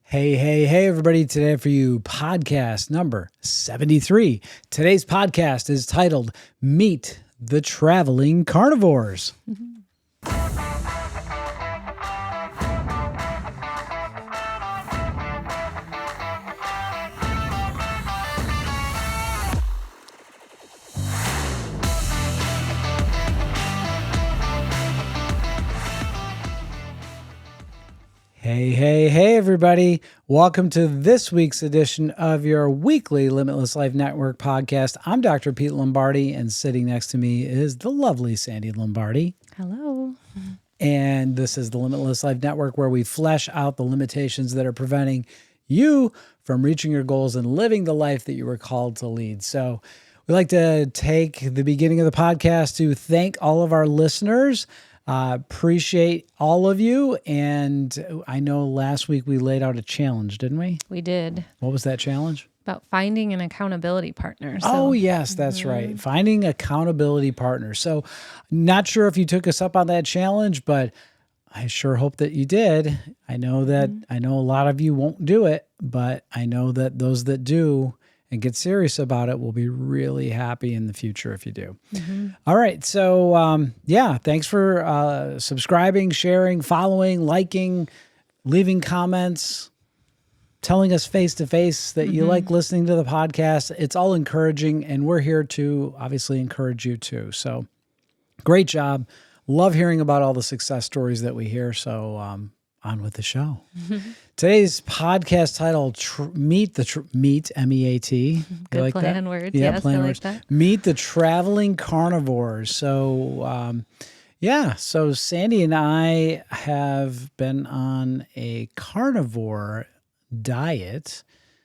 Hey, everybody. Today for you, podcast number 73. Today's podcast is titled Meet the Traveling Carnivores. Hey, everybody. Welcome to this week's edition of your weekly Limitless Life Network podcast. I'm Dr. Pete Lombardi, and sitting next to me is the lovely Sandy Lombardi. Hello. And this is the Limitless Life Network, where we flesh out the limitations that are preventing you from reaching your goals and living the life that you were called to lead. So we like to take the beginning of the podcast to thank all of our listeners. Appreciate all of you. And I know last week we laid out a challenge, didn't we? We did. What was that challenge? About finding an accountability partner. Oh, yes, that's right. Finding accountability partner. So not sure if you took us up on that challenge, but I sure hope that you did. I know a lot of you won't do it, but I know that those that do and get serious about it will be really happy in the future if you do. All right. So, thanks for subscribing, sharing, following, liking, leaving comments, telling us face-to-face that you like listening to the podcast. It's all encouraging, and we're here to obviously encourage you too. So great job. Love hearing about all the success stories that we hear. So on with the show. Today's podcast title, Meet, M-E-A-T. Good like play that? on words. Yeah, Yes, play I on like words. that. Meet the Traveling Carnivores. So, so Sandy and I have been on a carnivore diet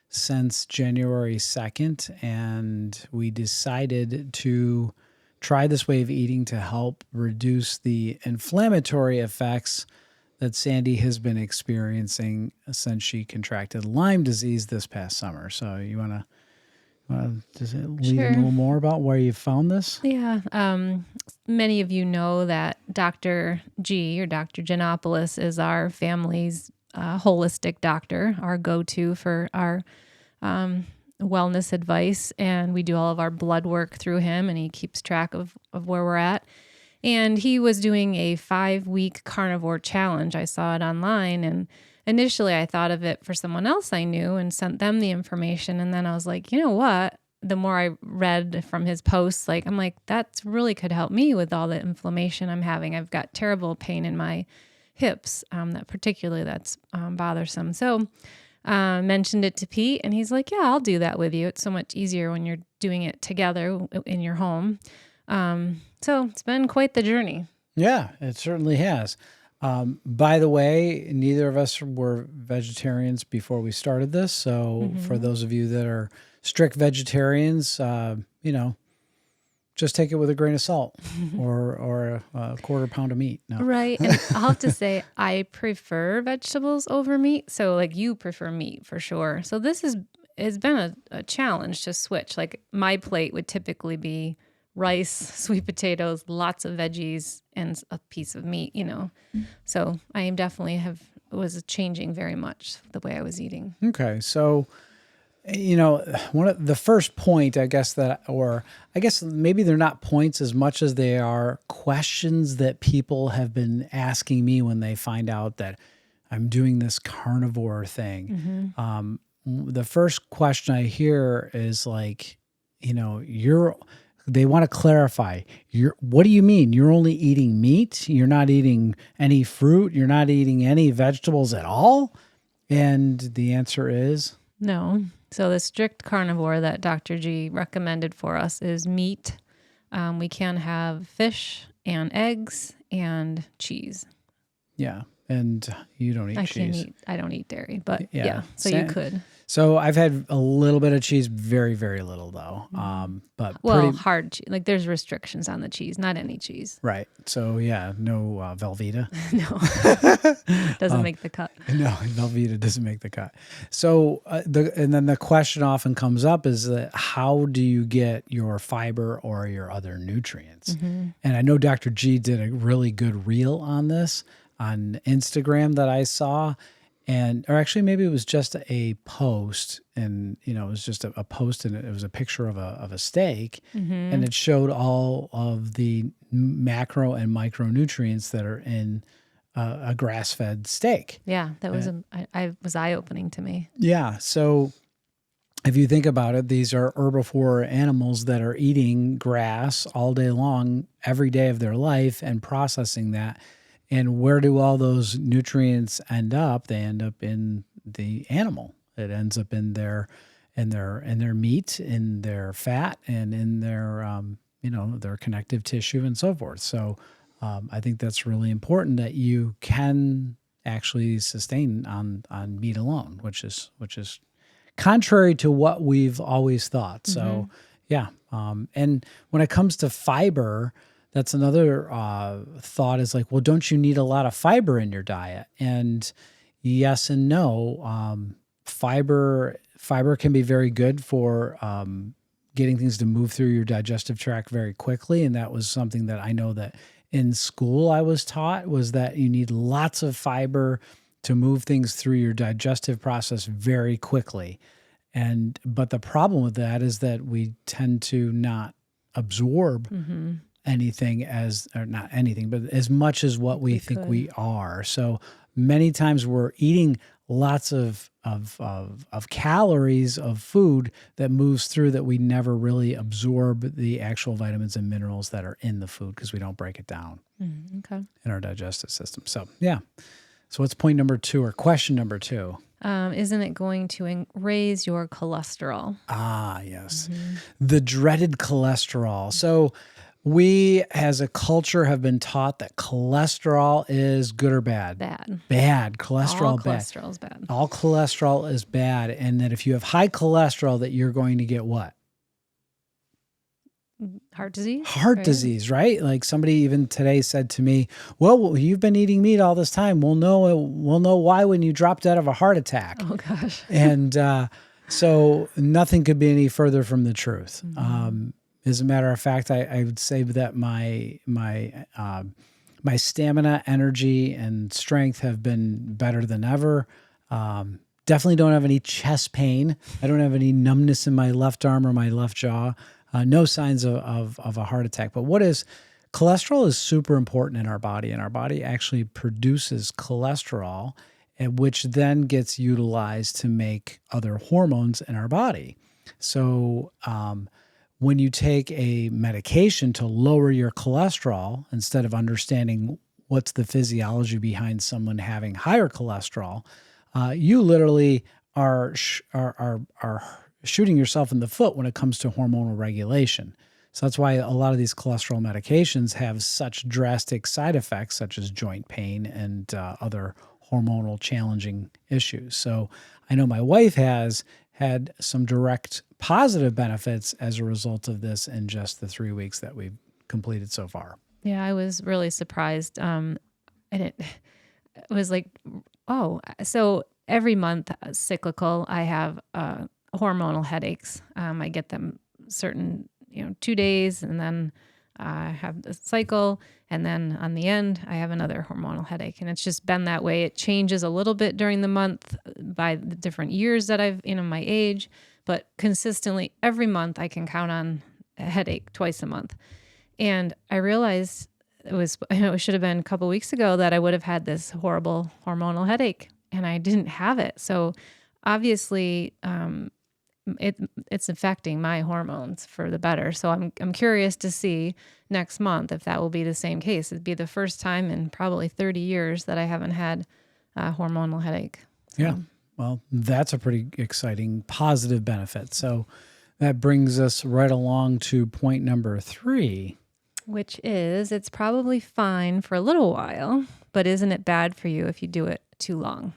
since January 2nd, and we decided to try this way of eating to help reduce the inflammatory effects that Sandy has been experiencing since she contracted Lyme disease this past summer. So you want to just lead a little more about where you found this? Yeah. Many of you know that Dr. G or Dr. Genopoulos is our family's holistic doctor, our go-to for our wellness advice. And we do all of our blood work through him, and he keeps track of where we're at. And he was doing a 5-week carnivore challenge. I saw it online, and initially I thought of it for someone else I knew and sent them the information. And then I was like, you know what? The more I read from his posts, I'm like, that really could help me with all the inflammation I'm having. I've got terrible pain in my hips, that's bothersome. So mentioned it to Pete, and he's like, yeah, I'll do that with you. It's so much easier when you're doing it together in your home. So it's been quite the journey. Yeah, it certainly has. By the way, neither of us were vegetarians before we started this. So for those of you that are strict vegetarians, just take it with a grain of salt or a quarter pound of meat. No. Right. And I'll have to say, I prefer vegetables over meat. So you prefer meat for sure. So this has been a challenge to switch. My plate would typically be rice, sweet potatoes, lots of veggies, and a piece of meat, So I definitely was changing very much the way I was eating. Okay. So, one of the first point, I guess maybe they're not points as much as they are questions that people have been asking me when they find out that I'm doing this carnivore thing. The first question I hear is they want to clarify. What do you mean? You're only eating meat? You're not eating any fruit? You're not eating any vegetables at all? And the answer is no. So the strict carnivore that Dr. G recommended for us is meat. We can have fish and eggs and cheese. Yeah. And you don't eat cheese. I don't eat dairy, but yeah. So you could. So I've had a little bit of cheese, very, very little though. But hard cheese. There's restrictions on the cheese, not any cheese. Right. So yeah, no Velveeta. No, doesn't make the cut. No, Velveeta doesn't make the cut. So and then the question often comes up is that how do you get your fiber or your other nutrients? And I know Dr. G did a really good reel on this on Instagram that I saw. or actually maybe it was just a post, and it was just a post, and it was a picture of a steak, and it showed all of the macro and micronutrients that are in a grass-fed steak. Yeah, that was I was eye-opening to me. Yeah, so if you think about it, these are herbivore animals that are eating grass all day long, every day of their life, and processing that. And where do all those nutrients end up? They end up in the animal. It ends up in their meat, in their fat, and in their their connective tissue and so forth. So I think that's really important that you can actually sustain on meat alone, which is contrary to what we've always thought. So, yeah. And when it comes to fiber, that's another thought is like, well, don't you need a lot of fiber in your diet? And yes and no. Fiber can be very good for getting things to move through your digestive tract very quickly. And that was something that I know that in school I was taught, was that you need lots of fiber to move things through your digestive process very quickly. But the problem with that is that we tend to not absorb anything or not anything, but as much as what we think we are. So many times we're eating lots of calories of food that moves through that we never really absorb the actual vitamins and minerals that are in the food because we don't break it down in our digestive system. So, yeah. So what's point number 2 or question number 2? Isn't it going to raise your cholesterol? Ah, yes. The dreaded cholesterol. So we as a culture have been taught that cholesterol is good or bad. Bad. Cholesterol All bad. cholesterol is bad. All cholesterol is bad. And that if you have high cholesterol, that you're going to get what? Heart disease? Heart disease, right? Like somebody even today said to me, well, you've been eating meat all this time. We'll know why when you drop dead of a heart attack. Oh, gosh. And so nothing could be any further from the truth. As a matter of fact, I would say that my stamina, energy, and strength have been better than ever. Definitely don't have any chest pain. I don't have any numbness in my left arm or my left jaw. No signs of a heart attack. But cholesterol is super important in our body, and our body actually produces cholesterol, which then gets utilized to make other hormones in our body. So when you take a medication to lower your cholesterol, instead of understanding what's the physiology behind someone having higher cholesterol, you literally are shooting yourself in the foot when it comes to hormonal regulation. So that's why a lot of these cholesterol medications have such drastic side effects, such as joint pain and other hormonal challenging issues. So I know my wife has had some direct positive benefits as a result of this in just the 3 weeks that we've completed so far. Yeah, I was really surprised. And it was like, so every month, cyclical, I have hormonal headaches. I get them certain, 2 days, and then I have the cycle, and then on the end, I have another hormonal headache. And it's just been that way. It changes a little bit during the month by the different years that I've, my age, but consistently every month I can count on a headache twice a month. And I realized it should have been a couple weeks ago that I would have had this horrible hormonal headache, and I didn't have it. So obviously, it's affecting my hormones for the better. So I'm curious to see next month if that will be the same case. It'd be the first time in probably 30 years that I haven't had a hormonal headache. So. Yeah. Well, that's a pretty exciting positive benefit. So that brings us right along to point number 3. Which is, it's probably fine for a little while, but isn't it bad for you if you do it too long?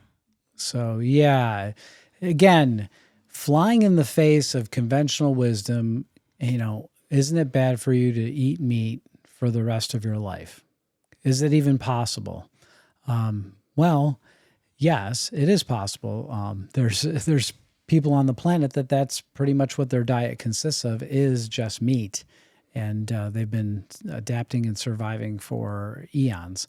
So, yeah, again, flying in the face of conventional wisdom, isn't it bad for you to eat meat for the rest of your life? Is it even possible? Well, yes, it is possible. There's people on the planet that's pretty much what their diet consists of, is just meat. And they've been adapting and surviving for eons.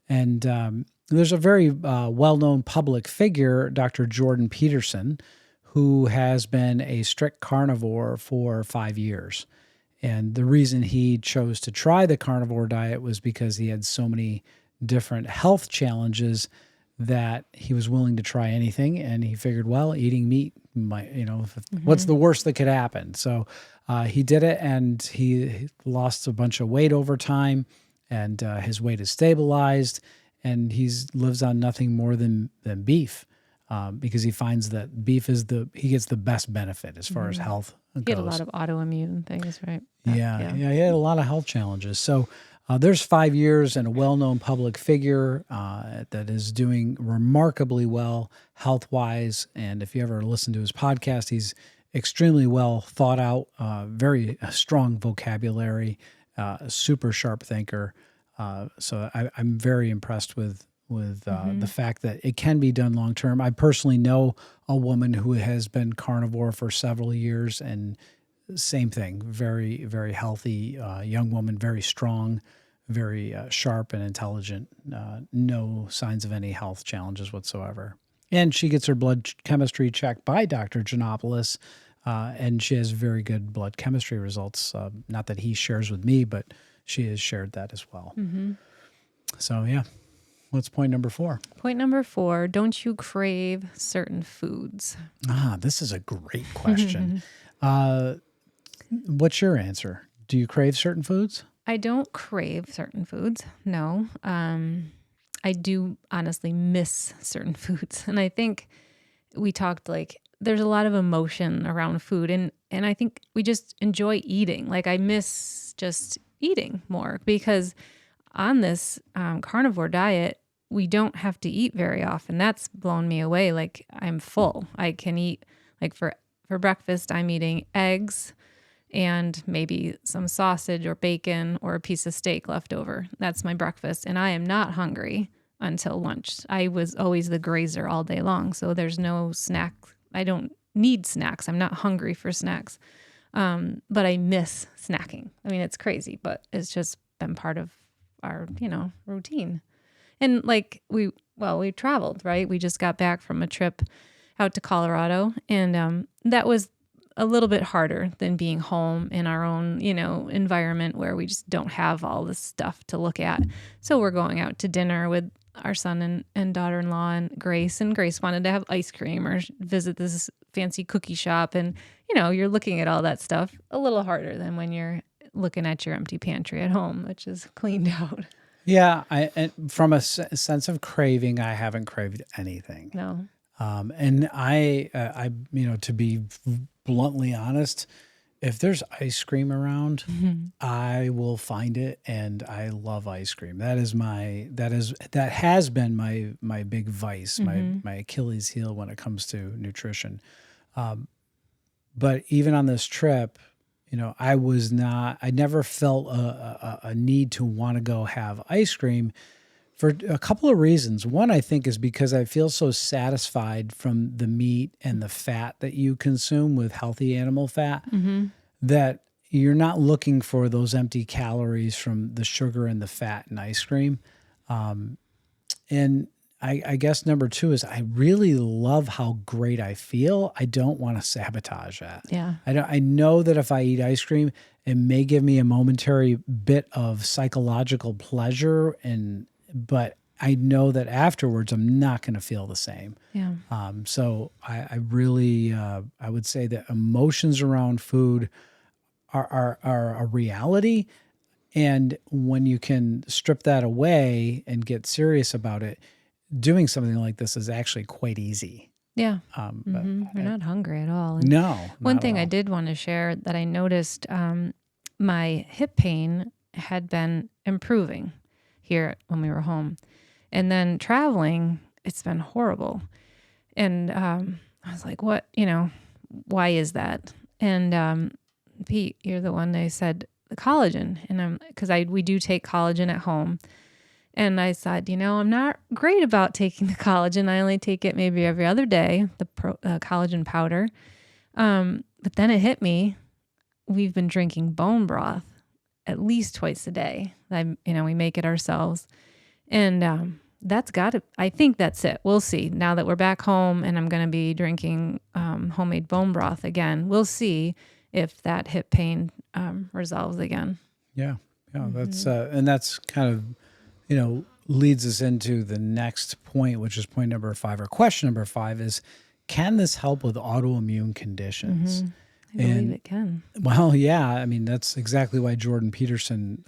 And there's a very well-known public figure, Dr. Jordan Peterson, who has been a strict carnivore for 5 years. And the reason he chose to try the carnivore diet was because he had so many different health challenges that he was willing to try anything. And he figured, well, eating meat might, what's the worst that could happen? So he did it, and he lost a bunch of weight over time, and his weight is stabilized, and lives on nothing more than beef. Because he finds that beef he gets the best benefit as far as health goes. He had a lot of autoimmune things, right? Yeah, he had a lot of health challenges. So there's 5 years and a well-known public figure that is doing remarkably well health-wise. And if you ever listen to his podcast, he's extremely well thought out, very strong vocabulary, super sharp thinker. So I'm very impressed with the fact that it can be done long term. I personally know a woman who has been carnivore for several years, and same thing, very, very healthy young woman, very strong, very sharp and intelligent, no signs of any health challenges whatsoever. And she gets her blood chemistry checked by Dr. Giannopoulos, and she has very good blood chemistry results. Not that he shares with me, but she has shared that as well. So, yeah. What's point number 4? Point number 4, don't you crave certain foods? This is a great question. What's your answer? Do you crave certain foods? I don't crave certain foods, no. I do honestly miss certain foods. And I think we talked there's a lot of emotion around food. And I think we just enjoy eating. I miss just eating more because on this carnivore diet, we don't have to eat very often. That's blown me away. I'm full. I can eat for breakfast, I'm eating eggs and maybe some sausage or bacon or a piece of steak left over. That's my breakfast. And I am not hungry until lunch. I was always the grazer all day long. So there's no snack. I don't need snacks. I'm not hungry for snacks. But I miss snacking. I mean, it's crazy, but it's just been part of our, routine. And we traveled, right? We just got back from a trip out to Colorado, and that was a little bit harder than being home in our own, environment where we just don't have all this stuff to look at. So we're going out to dinner with our son and daughter-in-law and Grace wanted to have ice cream or visit this fancy cookie shop. And, you're looking at all that stuff a little harder than when you're looking at your empty pantry at home, which is cleaned out. Yeah, and from a sense of craving, I haven't craved anything. No. And I, to be bluntly honest, if there's ice cream around, I will find it, and I love ice cream. That has been my big vice, my Achilles heel when it comes to nutrition. But even on this trip, I never felt a need to want to go have ice cream for a couple of reasons. One, I think, is because I feel so satisfied from the meat and the fat that you consume with healthy animal fat that you're not looking for those empty calories from the sugar and the fat in ice cream. And I guess number 2 is I really love how great I feel. I don't want to sabotage that. Yeah. I know that if I eat ice cream, it may give me a momentary bit of psychological pleasure, but I know that afterwards I'm not going to feel the same. Yeah. So I really I would say that emotions around food are a reality, and when you can strip that away and get serious about it, doing something like this is actually quite easy. Yeah. But you're not hungry at all. And no. One thing I did want to share that I noticed, my hip pain had been improving here when we were home. And then traveling, it's been horrible. And I was like, what, why is that? And Pete, you're the one that said the collagen. And because we do take collagen at home. And I said, I'm not great about taking the collagen. I only take it maybe every other day, the collagen powder. But then it hit me. We've been drinking bone broth at least twice a day. We make it ourselves. And I think that's it. We'll see. Now that we're back home and I'm going to be drinking homemade bone broth again, we'll see if that hip pain resolves again. Yeah. Yeah. That's kind of, leads us into the next point, which is point number 5, or question number 5 is, can this help with autoimmune conditions? I believe it can. Well, yeah. I mean, that's exactly why Jordan Peterson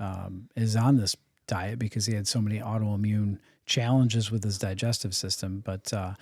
is on this diet, because he had so many autoimmune challenges with his digestive system. But, Sandy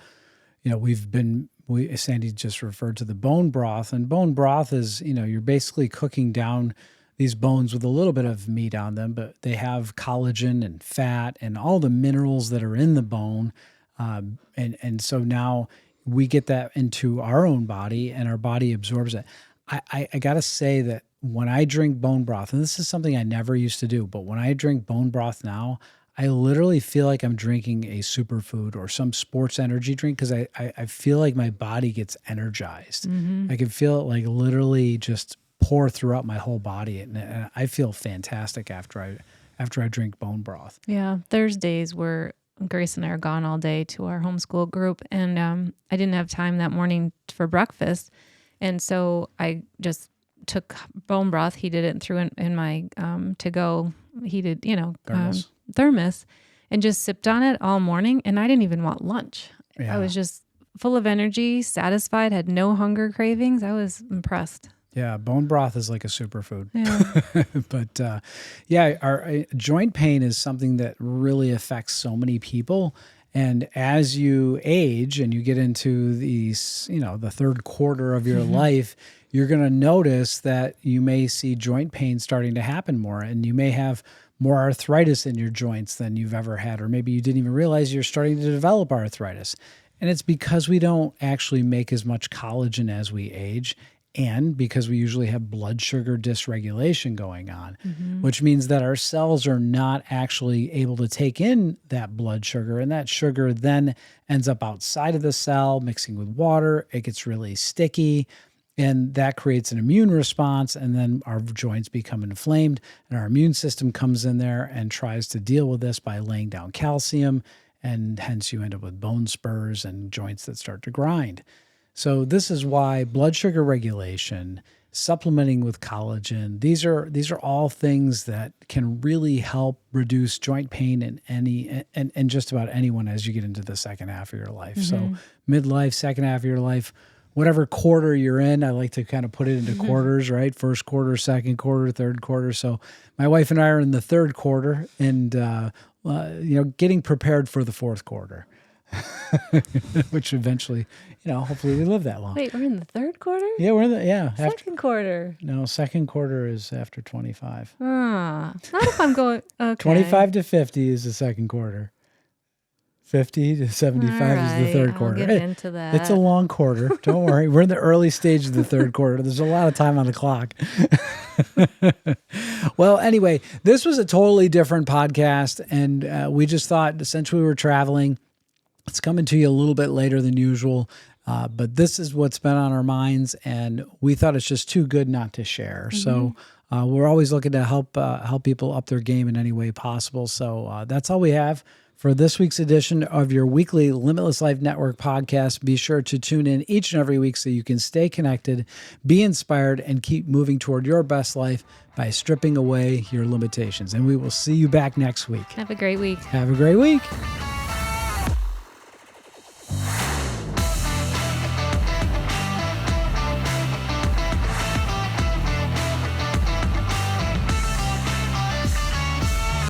just referred to the bone broth, and bone broth is, you're basically cooking down these bones with a little bit of meat on them, but they have collagen and fat and all the minerals that are in the bone. And so now we get that into our own body and our body absorbs it. I got to say that when I drink bone broth, and this is something I never used to do, but when I drink bone broth now, I literally feel like I'm drinking a superfood or some sports energy drink, because I feel like my body gets energized. I can feel it like literally just pour throughout my whole body, and I feel fantastic after I drink bone broth. Yeah, Thursdays where Grace and I are gone all day to our homeschool group, and I didn't have time that morning for breakfast, and so I just took bone broth, heated it, and threw it in my to-go heated, thermos, and just sipped on it all morning, and I didn't even want lunch. Yeah. I was just full of energy, satisfied, had no hunger cravings. I was impressed. Yeah, bone broth is like a superfood. Yeah. But our joint pain is something that really affects so many people. And as you age and you get into these, the third quarter of your life, you're going to notice that you may see joint pain starting to happen more, and you may have more arthritis in your joints than you've ever had, or maybe you didn't even realize you're starting to develop arthritis. And it's because we don't actually make as much collagen as we age, and because we usually have blood sugar dysregulation going on, which means that our cells are not actually able to take in that blood sugar, and that sugar then ends up outside of the cell mixing with water. It gets really sticky, and that creates an immune response, and then our joints become inflamed, and our immune system comes in there and tries to deal with this by laying down calcium, and hence you end up with bone spurs and joints that start to grind. So this is why blood sugar regulation, supplementing with collagen, these are all things that can really help reduce joint pain in just about anyone as you get into the second half of your life. So midlife, second half of your life, whatever quarter you're in, I like to kind of put it into quarters, right? First quarter, second quarter, third quarter. So my wife and I are in the third quarter, and getting prepared for the fourth quarter. Which eventually, hopefully we live that long. Wait, we're in the third quarter? Yeah, we're in the second quarter. No, second quarter is after 25. Not if I'm going. Okay. 25 to 50 is the second quarter. 50 to 75 is the third quarter. I'll get into that. It's a long quarter. Don't worry. We're in the early stage of the third quarter. There's a lot of time on the clock. Well, anyway, this was a totally different podcast, and we just thought, since we were traveling, it's coming to you a little bit later than usual, but this is what's been on our minds, and we thought it's just too good not to share. So we're always looking to help people up their game in any way possible. So that's all we have for this week's edition of your weekly Limitless Life Network podcast. Be sure to tune in each and every week so you can stay connected, be inspired, and keep moving toward your best life by stripping away your limitations. And we will see you back next week. Have a great week. Have a great week.